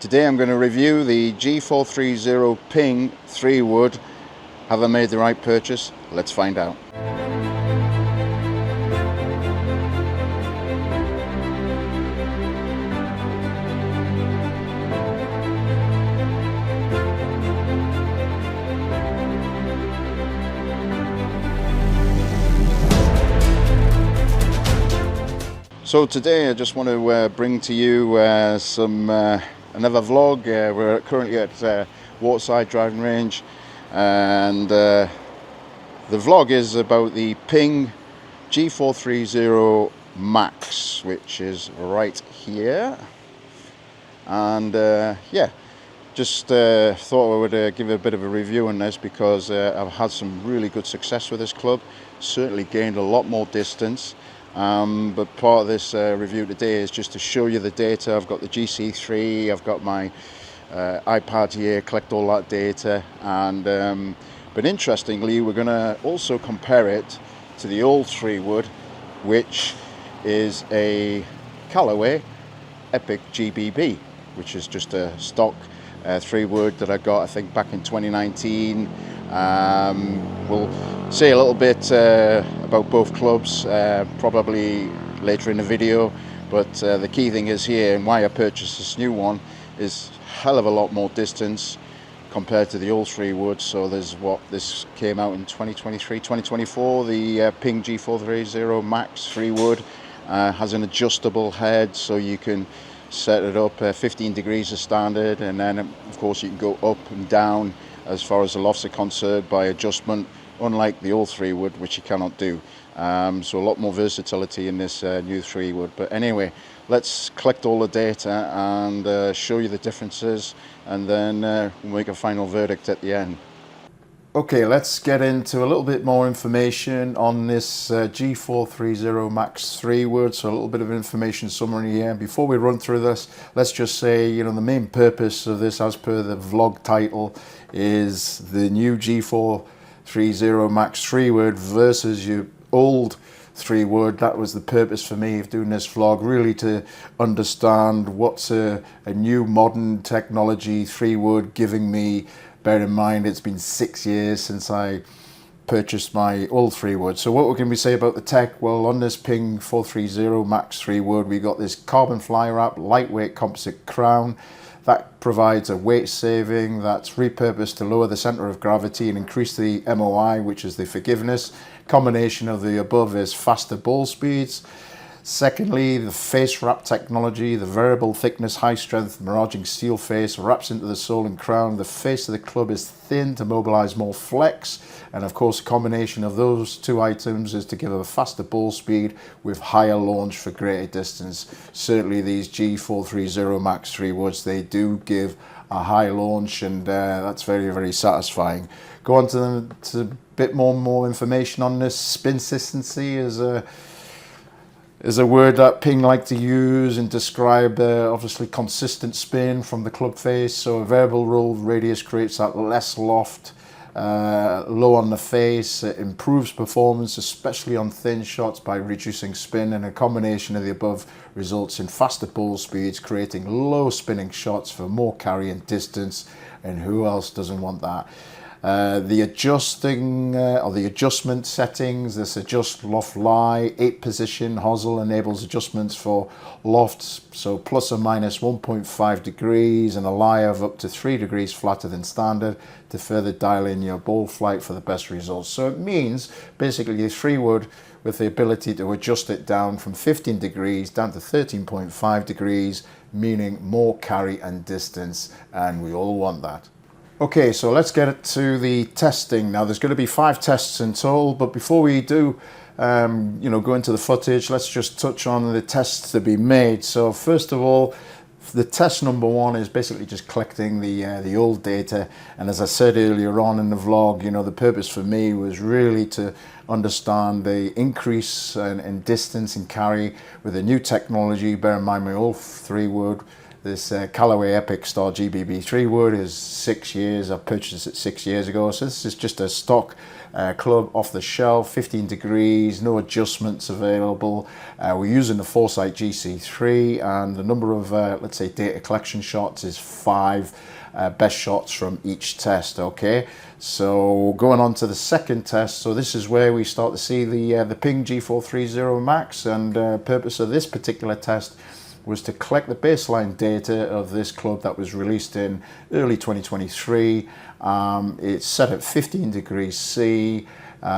Today I'm going to review the G430 Ping 3 wood. Have I made the right purchase? Let's find out. So today I just want to bring to you another vlog. We're currently at Waterside Driving Range, and the vlog is about the Ping G430 Max, which is right here. And yeah, just thought I would give a bit of a review on this because I've had some really good success with this club. Certainly gained a lot more distance. But part of this review today is just to show you the data. I've got the GC3, I've got my iPad here, collect all that data, and but interestingly we're going to also compare it to the old 3 wood, which is a Callaway Epic GBB, which is just a stock 3 wood that I got, I think, back in 2019. We'll say a little bit about both clubs probably later in the video, but the key thing is here, and why I purchased this new one, is a hell of a lot more distance compared to the old 3 wood. So this came out in 2024, the Ping G430 Max 3 wood. Has an adjustable head, so you can set it up 15 degrees as standard, and then of course you can go up and down as far as the lofts are concerned by adjustment, unlike the old 3 wood, which you cannot do. So a lot more versatility in this new 3 wood. But anyway, let's collect all the data and show you the differences, and then we'll make a final verdict at the end. Okay, let's get into a little bit more information on this G430 Max 3 wood. So a little bit of information summary here. Before we run through this, let's just say, the main purpose of this, as per the vlog title, is the new G430 Max 3 wood versus your old 3 wood. That was the purpose for me of doing this vlog, really to understand what's a new modern technology 3 wood giving me. Bear in mind, it's been 6 years since I purchased my old 3 wood. So what can we say about the tech? Well, on this Ping 430 Max 3 wood, we got this carbon fly wrap, lightweight composite crown. That provides a weight saving that's repurposed to lower the center of gravity and increase the MOI, which is the forgiveness. Combination of the above is faster ball speeds. Secondly, the face wrap technology, the variable thickness, high strength, miraging steel face wraps into the sole and crown. The face of the club is thin to mobilize more flex. And of course, a combination of those two items is to give a faster ball speed with higher launch for greater distance. Certainly these G430 Max 3 woods, they do give a high launch, and that's very, very satisfying. Go on to a bit more information on this. Spin consistency is a word that Ping like to use and describe obviously consistent spin from the club face. So a variable roll radius creates that less loft, low on the face. It improves performance, especially on thin shots, by reducing spin, and a combination of the above results in faster ball speeds, creating low spinning shots for more carry and distance. And who else doesn't want that? The adjustment settings, this adjust loft lie 8 position hosel enables adjustments for lofts, so plus or minus 1.5 degrees, and a lie of up to 3 degrees flatter than standard to further dial in your ball flight for the best results. So it means basically your 3 wood with the ability to adjust it down from 15 degrees down to 13.5 degrees, meaning more carry and distance, and we all want that. Okay, so let's get to the testing. Now there's going to be 5 tests in total, but before we do go into the footage, let's just touch on the tests to be made. So first of all, the test number 1 is basically just collecting the old data, and as I said earlier on in the vlog, the purpose for me was really to understand the increase in distance and carry with the new technology. Bear in mind, my old 3 wood, This Callaway Epic Star GBB3 wood is 6 years. I purchased it 6 years ago. So this is just a stock club off the shelf, 15 degrees, no adjustments available. We're using the Foresight GC3, and the number of, let's say, data collection shots is 5. Best shots from each test. Okay, so going on to the second test. So this is where we start to see the Ping G430 Max, and purpose of this particular test was to collect the baseline data of this club that was released in early 2023. It's set at 15 degrees C,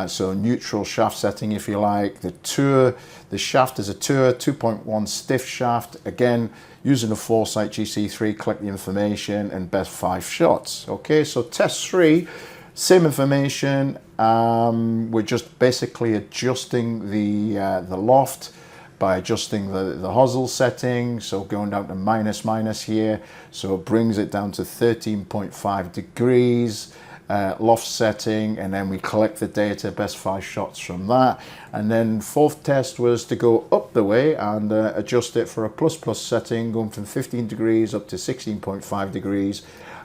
so neutral shaft setting, if you like. The shaft is a Tour 2.1 stiff shaft. Again, using the Foresight GC3, collect the information and best 5 shots. Okay, so test 3, same information. We're just basically adjusting the loft by adjusting the hosel setting, so going down to minus here, so it brings it down to 13.5 degrees loft setting, and then we collect the data, best 5 shots from that. And then fourth test was to go up the way and adjust it for a plus setting, going from 15 degrees up to 16.5 degrees.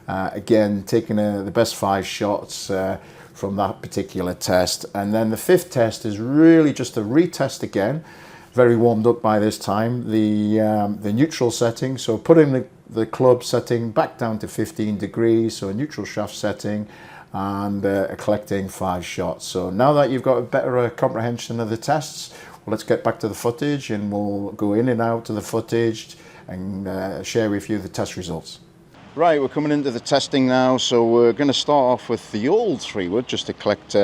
Again, taking the best 5 shots from that particular test. And then the fifth test is really just a retest again, very warmed up by this time, the neutral setting, so putting the club setting back down to 15 degrees, so a neutral shaft setting, and collecting 5 shots. So now that you've got a better comprehension of the tests, well, let's get back to the footage, and we'll go in and out of the footage and share with you the test results. Right, we're coming into the testing now, so we're going to start off with the old 3 wood just to collect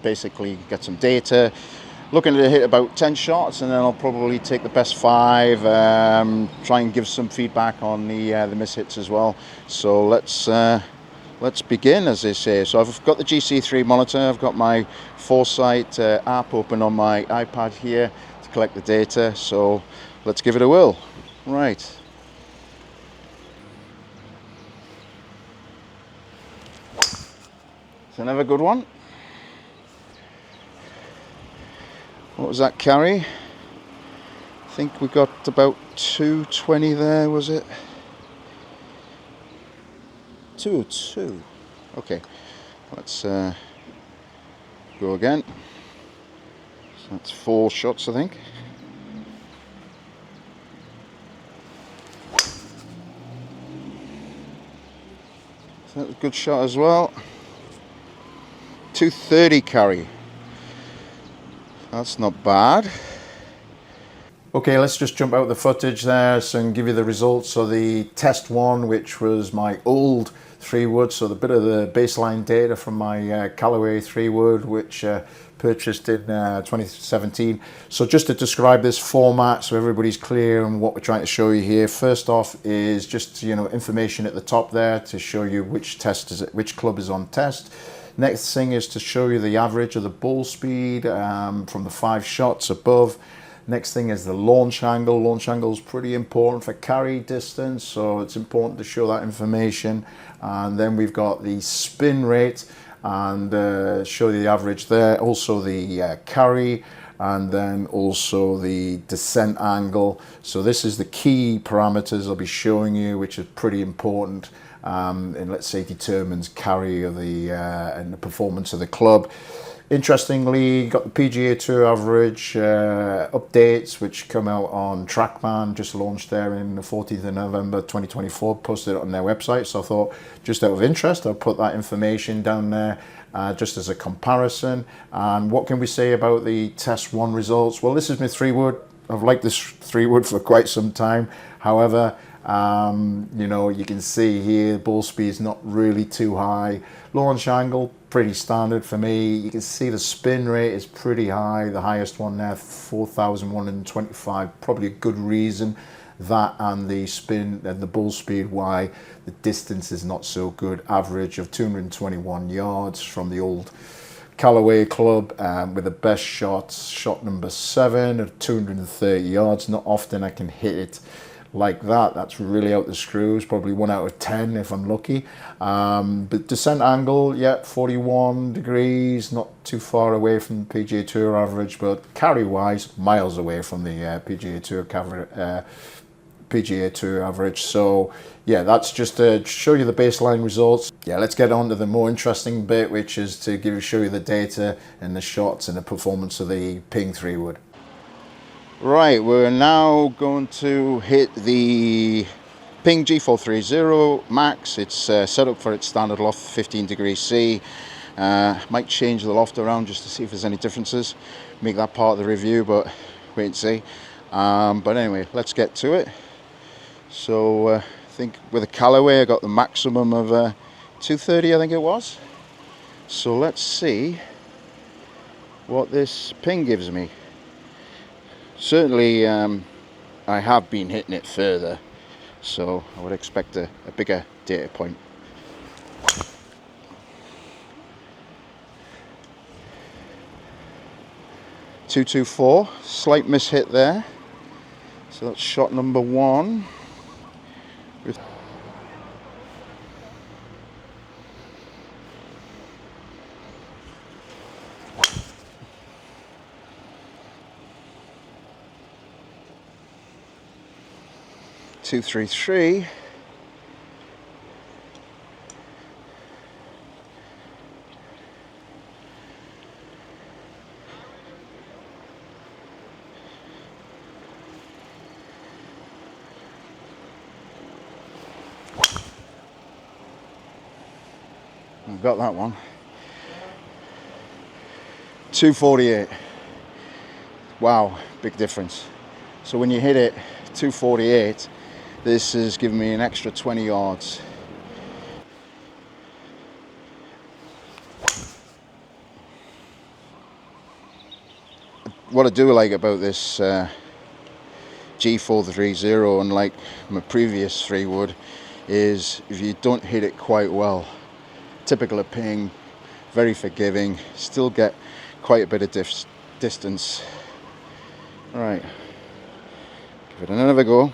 basically get some data. Looking to hit about 10 shots, and then I'll probably take the best 5, try and give some feedback on the miss hits as well. So let's begin, as they say. So I've got the GC3 monitor, I've got my Foresight app open on my iPad here to collect the data, so let's give it a whirl. Right. It's another good one. What was that carry? I think we got about 220 there, was it? 202. Okay, let's go again. So that's 4 shots, I think. So that was a good shot as well. 230 carry. That's not bad. Okay, let's just jump out the footage there and give you the results. So the test 1, which was my old 3 wood, so the bit of the baseline data from my Callaway 3 wood, which purchased in 2017. So just to describe this format so everybody's clear on what we're trying to show you here. First off is just, you know, information at the top there to show you which club is on test. Next thing is to show you the average of the ball speed from the 5 shots above. Next thing is the launch angle. Launch angle is pretty important for carry distance, so it's important to show that information. And then we've got the spin rate and show you the average there. Also the carry, and then also the descent angle. So this is the key parameters I'll be showing you, which is pretty important. And let's say determines carry of and the performance of the club. Interestingly, got the PGA Tour average updates, which come out on TrackMan, just launched there in the 14th of November 2024, posted it on their website. So I thought, just out of interest, I'll put that information down there just as a comparison. And what can we say about the test 1 results? Well, this is my 3 wood. I've liked this 3 wood for quite some time. However, you know, you can see here ball speed is not really too high. Launch angle pretty standard for me. You can see the spin rate is pretty high, the highest one there, 4,125. Probably a good reason, that and the spin and the ball speed, why the distance is not so good. Average of 221 yards from the old Callaway club, with the best shot number 7 of 230 yards. Not often I can hit it like that. That's really out the screws, probably 1 out of 10 if I'm lucky. But descent angle, yeah, 41 degrees, not too far away from the PGA Tour average, but carry wise, miles away from the PGA Tour PGA Tour average. So yeah, that's just to show you the baseline results. Yeah, let's get on to the more interesting bit, which is to show you the data and the shots and the performance of the Ping 3 wood. Right, we're now going to hit the Ping G430 Max. It's set up for its standard loft, 15 degrees C. Might change the loft around just to see if there's any differences. Make that part of the review, but wait and see. But anyway, let's get to it. So I think with a Callaway I got the maximum of 230, I think it was. So let's see what this Ping gives me. Certainly I have been hitting it further, so I would expect a bigger data point. .224, slight miss hit there. So that's shot number one. With .233. I've got that one. 248. Wow, big difference. So when you hit it 248, this has given me an extra 20 yards. What I do like about this G430, unlike my previous 3 wood, is if you don't hit it quite well, typical of Ping, very forgiving, still get quite a bit of distance. Right, give it another go.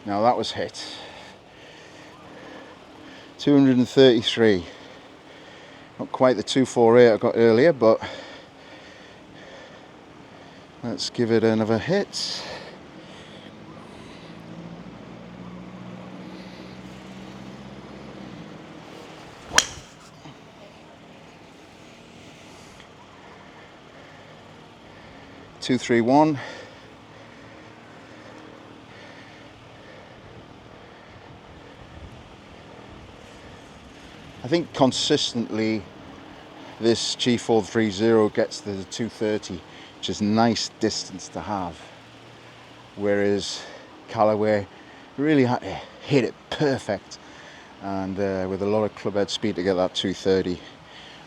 Now that was hit. 233. Not quite the 248 I got earlier, but let's give it another hit. .231. I think consistently this G430 gets to the 230, which is a nice distance to have. Whereas Callaway really had to hit it perfect, and with a lot of club head speed to get that 230.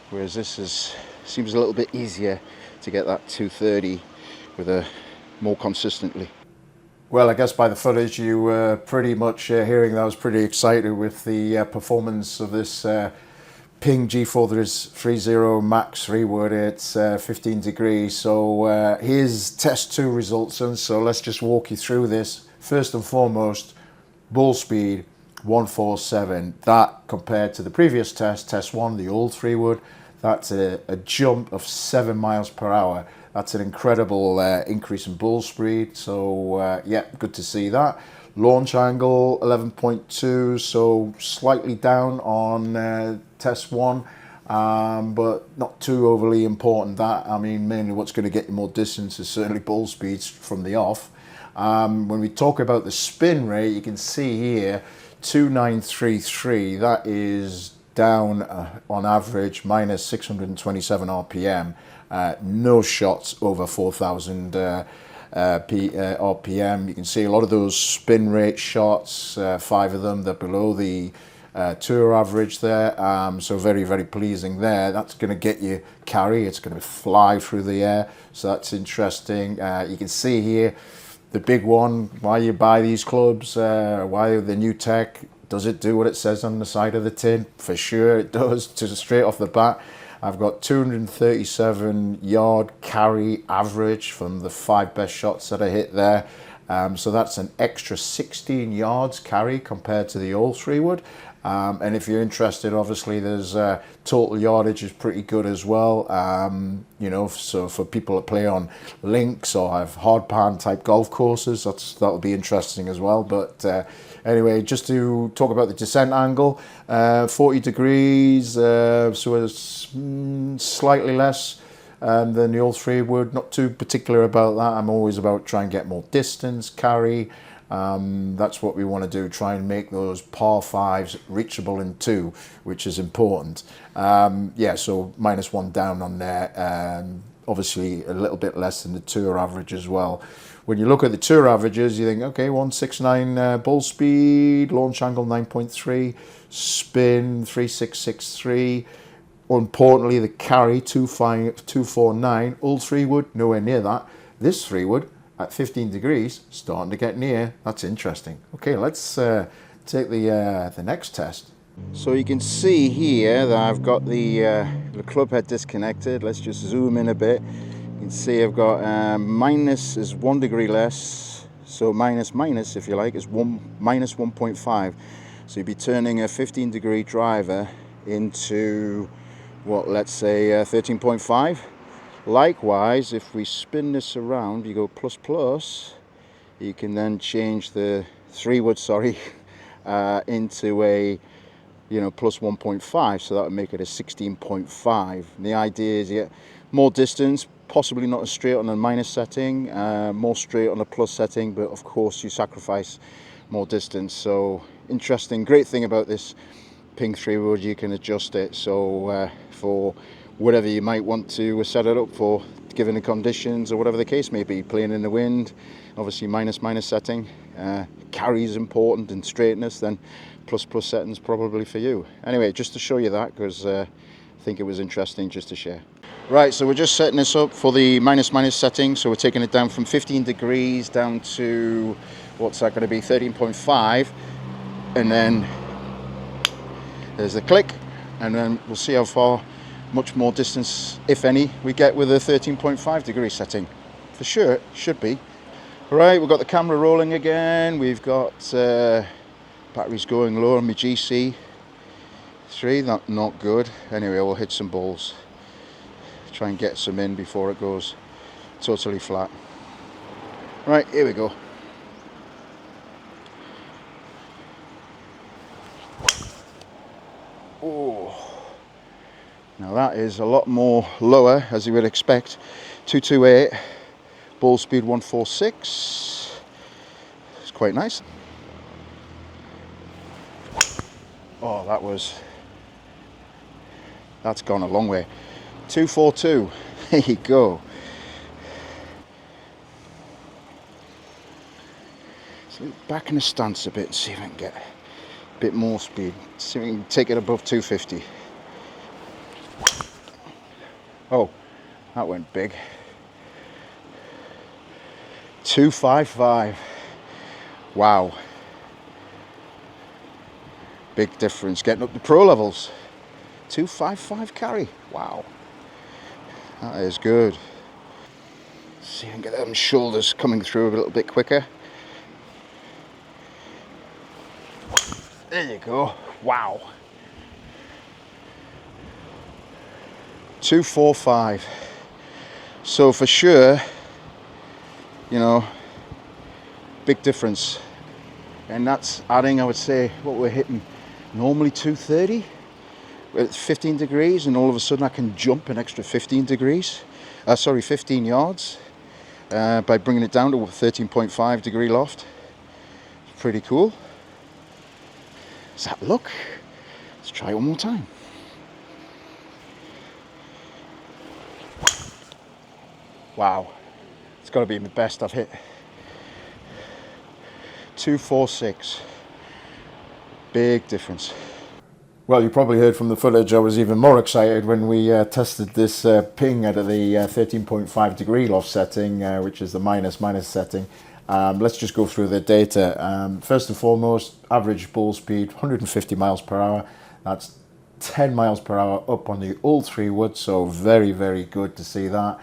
Whereas this seems a little bit easier to get that 230 with a more consistently. Well, I guess by the footage you were pretty much hearing that I was pretty excited with the performance of this Ping G430 Max 3 wood. It's 15 degrees. So here's test 2 results, and so let's just walk you through this. First and foremost, ball speed 147. That compared to the previous test 1, the old 3 wood, that's a jump of 7 miles per hour. That's an incredible increase in ball speed. So yeah, good to see that. Launch angle 11.2, so slightly down on test 1, but not too overly important. That, I mean, mainly what's going to get you more distance is certainly ball speeds from the off. When we talk about the spin rate, you can see here 2933. That is down on average minus 627 RPM. No shots over 4,000 RPM. You can see a lot of those spin rate shots, 5 of them, they're below the tour average there. So very, very pleasing there. That's going to get you carry. It's going to fly through the air. So that's interesting. You can see here the big one, why you buy these clubs, why the new tech. Does it do what it says on the side of the tin? For sure it does, just straight off the bat. I've got 237 yard carry average from the 5 best shots that I hit there. So that's an extra 16 yards carry compared to the old 3 wood. And if you're interested, obviously there's total yardage is pretty good as well. You know, so for people that play on links or have hard pan type golf courses, that'll be interesting as well. But anyway, just to talk about the descent angle, 40 degrees, so it's slightly less than the old 3 wood. Not too particular about that. I'm always about trying to get more distance, carry. That's what we want to do, try and make those par 5s reachable in 2, which is important. Yeah, so -1 down on there. Obviously a little bit less than the tour average as well. When you look at the tour averages, you think, okay, 169 ball speed, launch angle 9.3, spin 3663. Importantly, the carry 249, old 3 wood, nowhere near that. This 3 wood, at 15 degrees, starting to get near. That's interesting. Okay, let's take the next test. So you can see here that I've got the club head disconnected. Let's just zoom in a bit. You can see I've got minus is 1 degree less, so minus if you like is minus 1.5. So you'd be turning a 15 degree driver into what, let's say 13.5. Likewise, if we spin this around, you go plus plus, you can then change the 3 wood, into a, you know, plus 1.5, so that would make it a 16.5. And the idea is you get more distance, possibly not as straight on a minus setting, more straight on a plus setting, but of course you sacrifice more distance. So interesting, great thing about this Ping 3 wood, you can adjust it so for whatever you might want to set it up for, given the conditions or whatever the case may be. Playing in the wind, obviously minus setting, carry is important, and straightness, then plus settings probably for you. Anyway, just to show you that, because I think it was interesting just to share. Right, so we're just setting this up for the minus setting, so we're taking it down from 15 degrees down to, what's that going to be, 13.5, and then there's the click, and then we'll see how far, much more distance, if any, we get with a 13.5 degree setting. For sure, it should be. All right, we've got the camera rolling again. We've got batteries going low on my GC3. Not good. Anyway, we'll hit some balls. Try and get some in before it goes totally flat. Right, here we go. Oh. Now that is a lot more lower, as you would expect. 228, ball speed 146. It's quite nice. Oh, that's gone a long way. 242, there you go. So back in the stance a bit and see if I can get a bit more speed. See if we can take it above 250. Oh, that went big. 255. Wow. Big difference getting up to pro levels. 255 carry. Wow. That is good. Let's see if I can get them shoulders coming through a little bit quicker. There you go. Wow. 245. So for sure, you know, big difference. And that's adding, I would say, what we're hitting normally 230 at 15 degrees, and all of a sudden I can jump an extra 15 degrees. 15 yards by bringing it down to a 13.5 degree loft. It's pretty cool. Does that look? Let's try it one more time. Wow, it's got to be the best I've hit. 246. Big difference. Well, you probably heard from the footage I was even more excited when we tested this ping at the 13.5 degree loft setting, which is the minus setting. Let's just go through the data. First and foremost, average ball speed 150 miles per hour. That's 10 miles per hour up on the old 3 wood, so very, very good to see that.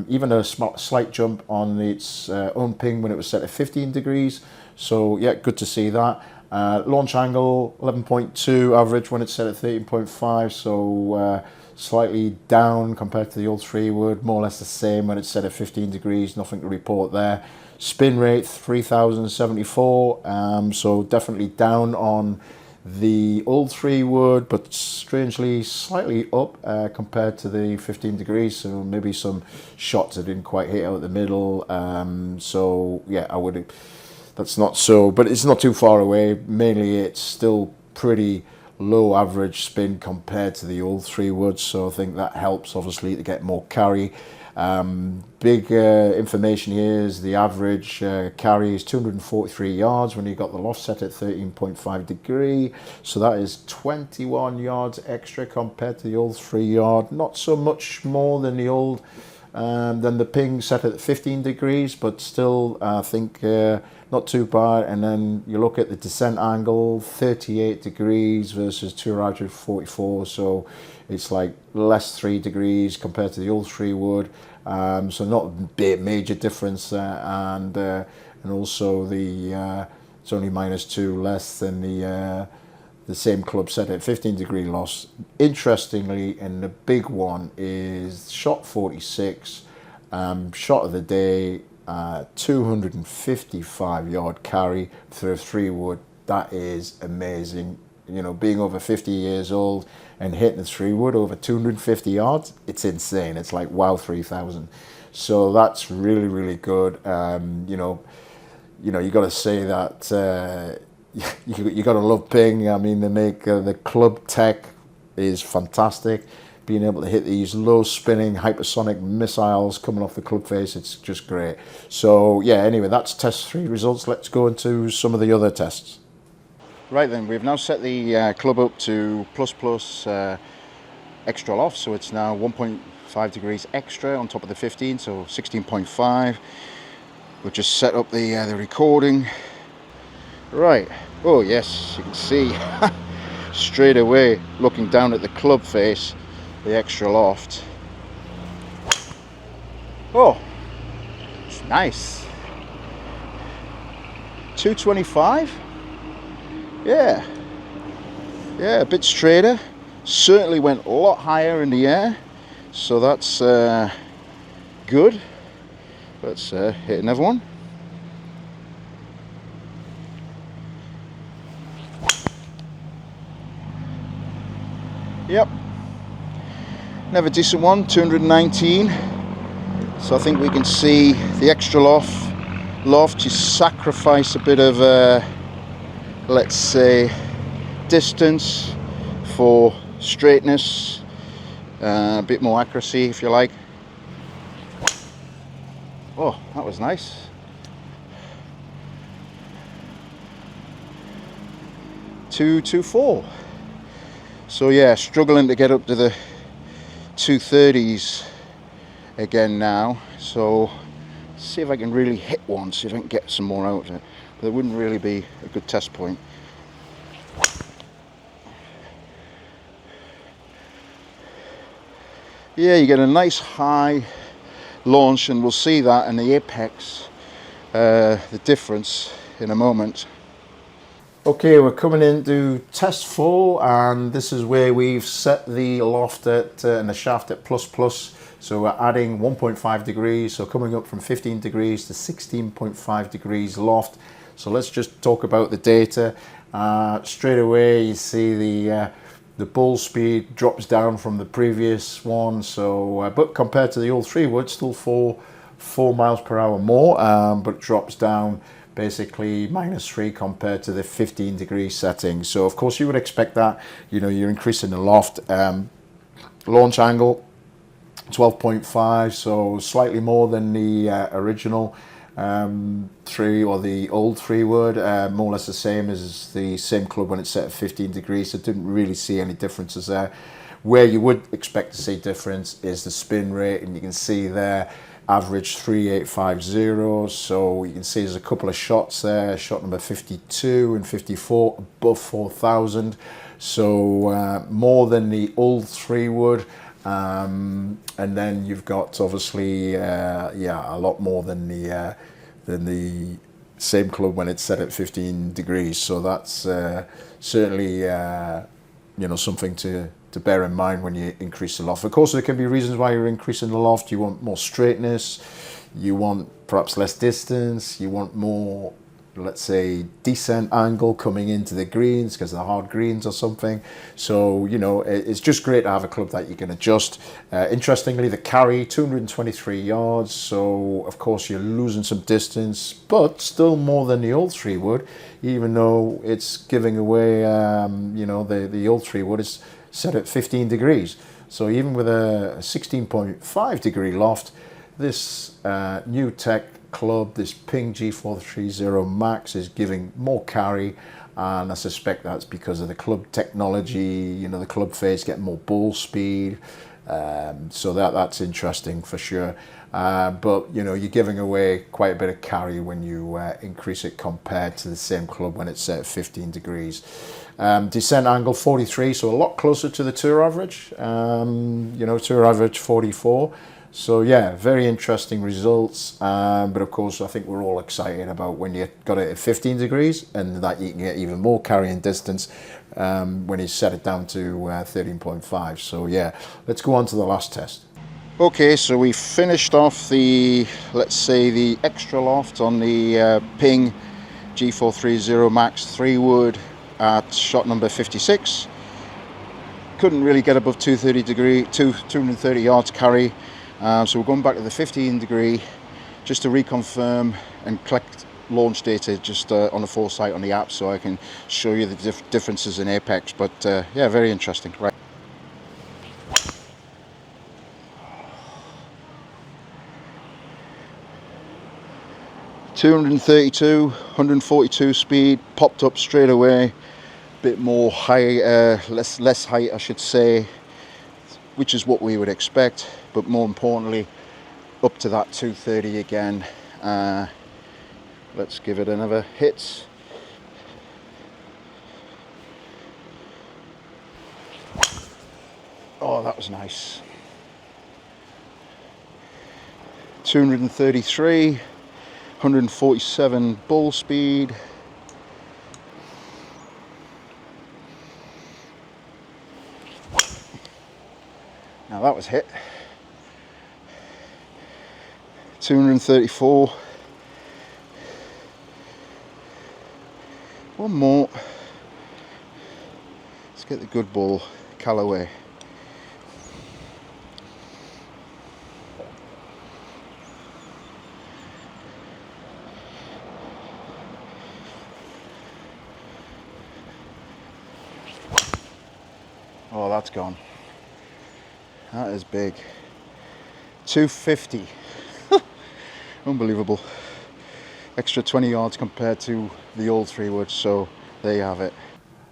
Even a slight jump on its own ping when it was set at 15 degrees. So yeah, good to see that. Launch angle 11.2, average when it's set at 13.5, so slightly down compared to the old 3 wood, more or less the same when it's set at 15 degrees, nothing to report there. Spin rate 3074, so definitely down on the old 3 wood, but strangely slightly up compared to the 15 degrees, so maybe some shots that didn't quite hit out the middle. So yeah, I would, that's not so, but it's not too far away. Mainly it's still pretty low average spin compared to the old 3 woods, so I think that helps obviously to get more carry. Big information here is the average carry is 243 yards when you got the loft set at 13.5 degree, so that is 21 yards extra compared to the old 3 yard. Not so much more than the old than the ping set at 15 degrees, but still I think not too bad. And then you look at the descent angle, 38 degrees versus 244, so it's like less 3 degrees compared to the old 3 wood. So not a major difference, and also the it's only -2 less than the same club set at 15 degree loss. Interestingly, and the big one is shot 46, shot of the day, 255 yard carry through a 3 wood. That is amazing. You know, being over 50 years old and hitting a 3 wood over 250 yards, it's insane. It's like wow, 3,000. So that's really, really good. You know, you got to say that you got to love ping. I mean, they make the club tech is fantastic. Being able to hit these low spinning hypersonic missiles coming off the club face, it's just great. So yeah, anyway, that's test 3 results. Let's go into some of the other tests. Right then, we've now set the club up to plus extra loft, so it's now 1.5 degrees extra on top of the 15, so 16.5. We'll just set up the recording. Right, oh yes, you can see straight away, looking down at the club face, the extra loft. Oh, it's nice. 225. Yeah, a bit straighter. Certainly went a lot higher in the air, so that's good. Let's hit another one. Yep, another decent one, 219. So I think we can see the extra loft. You sacrifice a bit of let's say distance for straightness, a bit more accuracy if you like. Oh, that was nice. Two 2.4. So yeah, struggling to get up to the 230s again now, so see if I can really hit one, see if I can get some more out of it. But it wouldn't really be a good test point. Yeah, you get a nice high launch, and we'll see that in the apex, the difference in a moment. Okay, we're coming into test 4, and this is where we've set the loft at and the shaft at plus. So we're adding 1.5 degrees, so coming up from 15 degrees to 16.5 degrees loft. So let's just talk about the data. Straight away you see the ball speed drops down from the previous one, so but compared to the old 3 wood, still 4 miles per hour more, but drops down basically -3 compared to the 15 degree setting. So of course you would expect that, you know, you're increasing the loft. Launch angle 12.5, so slightly more than the original 3 or the old 3 wood, more or less the same as the same club when it's set at 15 degrees. So didn't really see any differences there. Where you would expect to see difference is the spin rate, and you can see there average 3850, so you can see there's a couple of shots there, shot number 52 and 54 above 4,000, so more than the old 3 wood. And then you've got obviously yeah, a lot more than the same club when it's set at 15 degrees. So that's certainly something to bear in mind when you increase the loft. Of course, there can be reasons why you're increasing the loft. You want more straightness, you want perhaps less distance, you want more, let's say, descent angle coming into the greens because they're hard greens or something. So, it's just great to have a club that you can adjust. Interestingly, the carry, 223 yards. So, of course, you're losing some distance, but still more than the old 3 wood, even though it's giving away, the old 3 wood is set at 15 degrees. So even with a 16.5 degree loft, this new tech club, this Ping G430 Max, is giving more carry, and I suspect that's because of the club technology, the club face getting more ball speed, so that's interesting for sure. But you're giving away quite a bit of carry when you increase it compared to the same club when it's set at 15 degrees. Descent angle 43, so a lot closer to the tour average. Tour average 44. So yeah, very interesting results. But of course, I think we're all excited about when you got it at 15 degrees, and that you can get even more carrying distance when you set it down to 13.5. So yeah, let's go on to the last test. Okay, so we finished off the extra loft on the Ping G430 Max 3 wood at shot number 56. Couldn't really get above 230 yards carry. So we're going back to the 15 degree just to reconfirm and collect launch data just on the foresight on the app, so I can show you the differences in apex. But yeah, very interesting. Right. .232, 142 speed, popped up straight away. Bit more high, less height, I should say, which is what we would expect. But more importantly, up to that 230 again. Let's give it another hit. Oh, that was nice. 233, 147 ball speed. Now that was hit. 234. One more. Let's get the good ball, Callaway. Oh, that's gone. That is big. 250. Unbelievable. Extra 20 yards compared to the old 3 wood, so there you have it.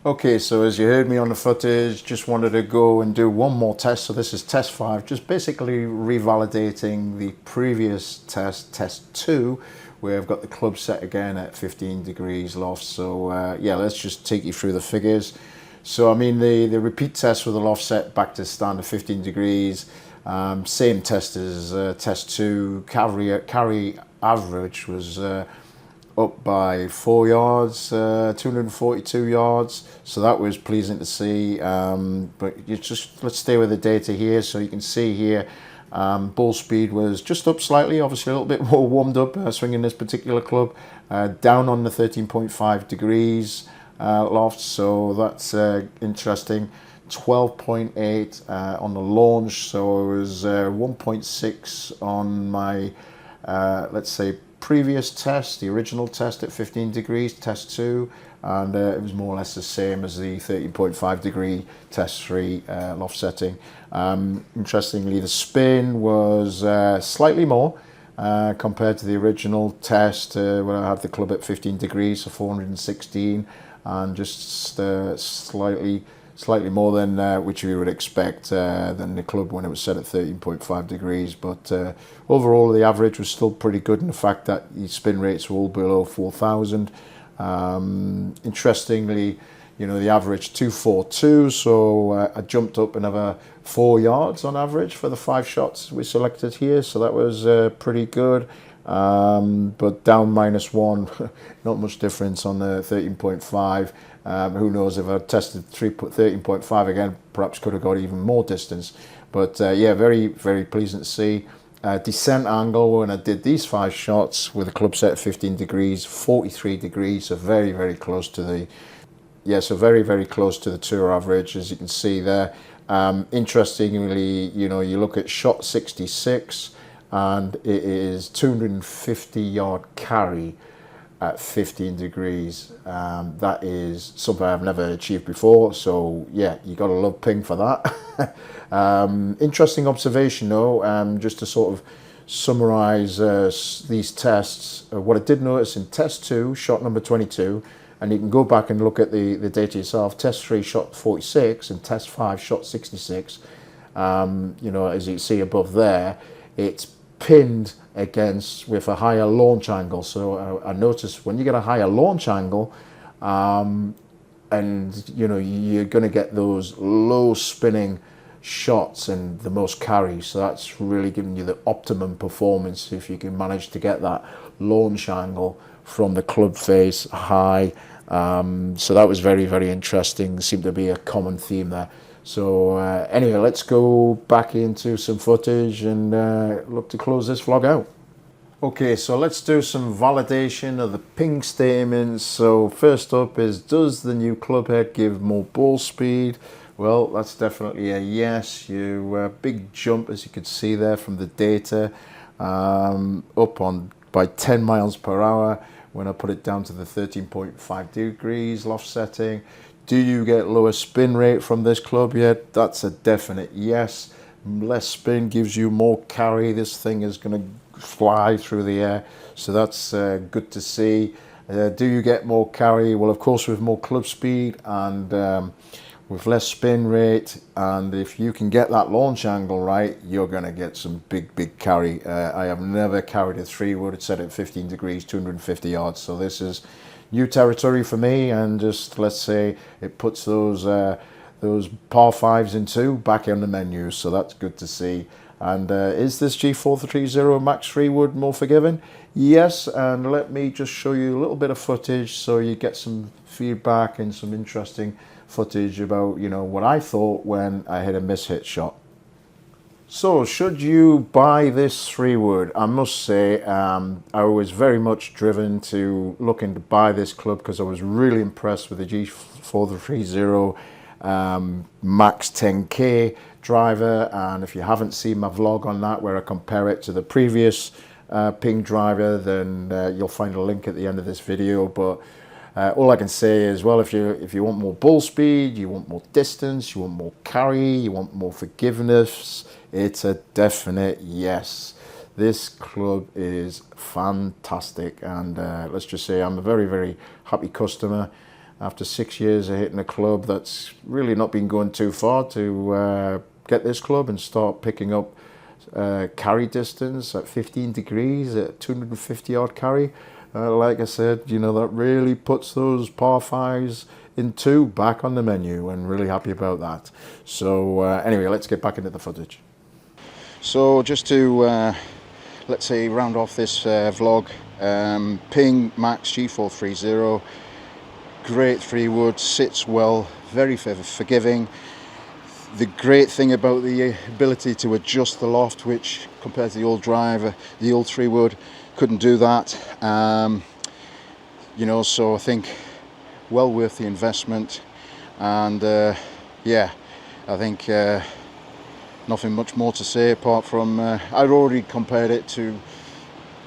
Okay, so as you heard me on the footage, just wanted to go and do one more test. So this is test 5, just basically revalidating the previous test, test 2, where I've got the club set again at 15 degrees loft. So yeah, let's just take you through the figures. So I mean, the repeat test with the loft set back to standard 15 degrees, same test as test 2. Carry average was up by 4 yards, 242 yards. So that was pleasing to see. But let's stay with the data here. So you can see here, ball speed was just up slightly, obviously a little bit more warmed up swinging this particular club, down on the 13.5 degrees. Loft, so that's interesting. 12.8 on the launch, so it was 1.6 on my let's say previous test, the original test at 15 degrees, test 2, and it was more or less the same as the 13.5 degree test 3 loft setting. Interestingly, the spin was slightly more compared to the original test when I had the club at 15 degrees, so 416. And just slightly more than which we would expect than the club when it was set at 13.5 degrees. But overall, the average was still pretty good in the fact that the spin rates were all below 4,000. Interestingly, the average 242, so I jumped up another 4 yards on average for the 5 shots we selected here, so that was pretty good. but down -1, not much difference on the 13.5. Who knows, if I tested 13.5 again, perhaps could have got even more distance. But yeah, very, very pleasant to see. Descent angle when I did these 5 shots with a club set at 15 degrees, 43 degrees, so very, very close to the, yeah, so very, very close to the tour average, as you can see there. Interestingly, you know, you look at shot 66 and it is 250 yard carry at 15 degrees. That is something I've never achieved before, so yeah, you gotta love ping for that. Interesting observation though, just to sort of summarize these tests. What I did notice in test 2, shot number 22, and you can go back and look at the data yourself, test 3 shot 46 and test 5 shot 66. You know, as you see above there, it's pinned against with a higher launch angle. So I noticed when you get a higher launch angle, and you know, you're going to get those low spinning shots and the most carry. So that's really giving you the optimum performance if you can manage to get that launch angle from the club face high. So that was very, very interesting. Seemed to be a common theme there. So anyway, let's go back into some footage and look to close this vlog out. Okay, so let's do some validation of the ping statements. So first up is, does the new club head give more ball speed? Well, that's definitely a yes. You big jump, as you can see there from the data, up on by 10 miles per hour when I put it down to the 13.5 degrees loft setting. Do you get lower spin rate from this club yet? That's a definite yes. Less spin gives you more carry. This thing is going to fly through the air, so that's good to see. Do you get more carry? Well, of course, with more club speed and with less spin rate, and if you can get that launch angle right, you're going to get some big carry. I have never carried a 3-wood set at 15 degrees, 250 yards, so this is new territory for me, and just let's say it puts those par 5s in 2 back on the menu, so that's good to see. And is this G430 Max 3-wood more forgiving? Yes, and let me just show you a little bit of footage so you get some feedback and some interesting footage about, you know, what I thought when I hit a miss-hit shot. So should you buy this 3-wood? I must say I was very much driven to looking to buy this club because I was really impressed with the G430 Max 10K driver, and if you haven't seen my vlog on that where I compare it to the previous ping driver, then you'll find a link at the end of this video. But all I can say is, well, if you want more ball speed, you want more distance, you want more carry, you want more forgiveness, it's a definite yes. This club is fantastic, and let's just say I'm a very, very happy customer. After 6 years of hitting a club that's really not been going too far, to get this club and start picking up carry distance at 15 degrees at 250 yard carry. Like I said, you know, that really puts those par 5s in 2 back on the menu, and really happy about that. So anyway, let's get back into the footage. So just to let's say round off this vlog, ping Max G430, great 3-wood, sits well, very forgiving. The great thing about the ability to adjust the loft, which compared to the old driver, the old 3-wood, couldn't do that. You know, so I think well worth the investment. And yeah, I think nothing much more to say apart from I'd already compared it to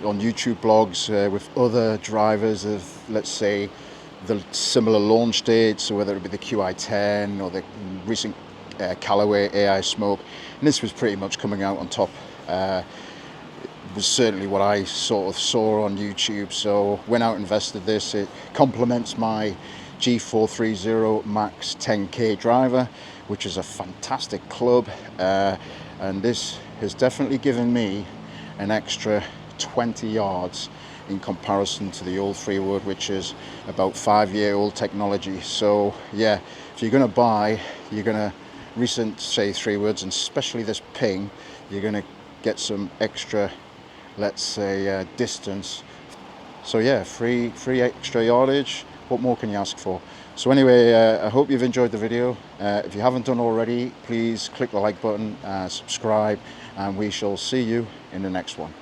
on YouTube blogs with other drivers of, let's say, the similar launch dates, so whether it be the QI10 or the recent Callaway AI Smoke, and this was pretty much coming out on top. It was certainly what I sort of saw on YouTube, so went out and invested this. It complements my G430 Max 10K driver, which is a fantastic club, and this has definitely given me an extra 20 yards in comparison to the old 3-wood, which is about 5-year-old technology. So yeah, if you're going to buy, you're going to recent, say, 3-woods, and especially this ping, you're going to get some extra let's say, distance. So yeah, free extra yardage. What more can you ask for? So anyway, I hope you've enjoyed the video. If you haven't done already, please click the like button, subscribe, and we shall see you in the next one.